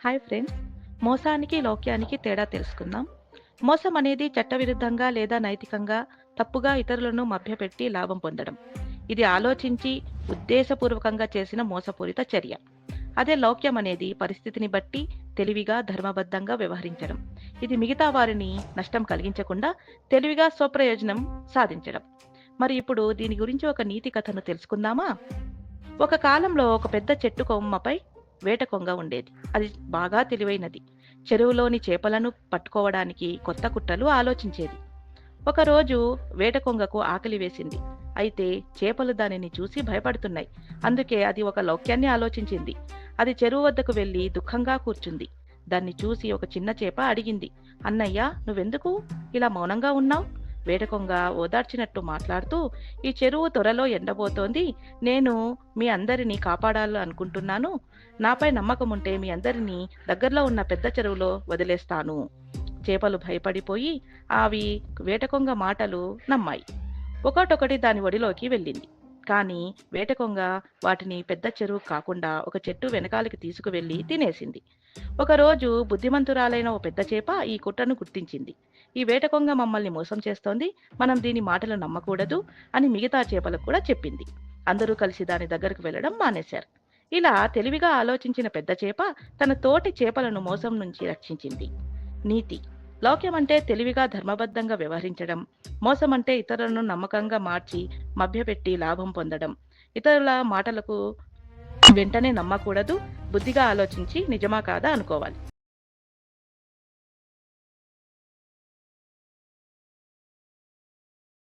Hi friends. మోసానికి, లౌక్యానికి తేడా తెలుసుకుందాం. మోసం అనేది చట్టవిరుద్ధంగా లేదా నైతికంగా తప్పుగా ఇతరులను మభ్యపెట్టి లాభం పొందడం. ఇది ఆలోచించి, ఉద్దేశపూర్వకంగా చేసిన మోసపూరిత చర్య. అదే లౌక్యం అనేది పరిస్థితిని బట్టి తెలివిగా, ధర్మబద్ధంగా వ్యవహరించడం. ఇది మిగతా వారిని నష్టం కలిగించకుండా తెలివిగా స్వప్రయోజనం సాధించడం. మరి ఇప్పుడు దీని గురించి ఒక నీతి కథను తెలుసుకుందామా? ఒక కాలంలో ఒక పెద్ద చెట్టు కొమ్మపై వేట కొంగ ఉండేది. అది బాగా తెలివైనది. చెరువులోని చేపలను పట్టుకోవడానికి కొత్త కుట్రలు ఆలోచించేది. ఒకరోజు వేట కొంగకు ఆకలి వేసింది. అయితే చేపలు దానిని చూసి భయపడుతున్నాయి. అందుకే అది ఒక లౌక్యాన్ని ఆలోచించింది. అది చెరువు వద్దకు వెళ్లి దుఃఖంగా కూర్చుంది. దాన్ని చూసి ఒక చిన్న చేప అడిగింది, అన్నయ్య, నువ్వెందుకు ఇలా మౌనంగా ఉన్నావు? వేటకొంగ ఓదార్చినట్టు మాట్లాడుతూ, ఈ చెరువు త్వరలో ఎండబోతోంది. నేను మీ అందరినీ కాపాడాలనుకుంటున్నాను. నాపై నమ్మకం ఉంటే మీ అందరినీ దగ్గరలో ఉన్న పెద్ద చెరువులో వదిలేస్తాను. చేపలు భయపడిపోయి అవి వేటకొంగ మాటలు నమ్మాయి. ఒకటొకటి దాని ఒడిలోకి వెళ్ళింది. కానీ వేటకొంగ వాటిని పెద్ద చెరువు కాకుండా ఒక చెట్టు వెనకాలకి తీసుకువెళ్ళి తినేసింది. ఒకరోజు బుద్ధిమంతురాలైన ఓ పెద్ద చేప ఈ కుట్రను గుర్తించింది. ఈ వేటకొంగ మమ్మల్ని మోసం చేస్తోంది, మనం దీని మాటలు నమ్మకూడదు అని మిగతా చేపలకు కూడా చెప్పింది. అందరూ కలిసి దాని దగ్గరకు వెళ్ళడం మానేశారు. ఇలా తెలివిగా ఆలోచించిన పెద్ద చేప తన తోటి చేపలను మోసం నుంచి రక్షించింది. నీతి: లౌక్యం అంటే తెలివిగా, ధర్మబద్ధంగా వ్యవహరించడం. మోసం అంటే ఇతరులను నమ్మకంగా మార్చి మభ్యపెట్టి లాభం పొందడం. ఇతరుల మాటలకు వెంటనే నమ్మకూడదు, బుద్ధిగా ఆలోచించి నిజమా కాదా అనుకోవాలి.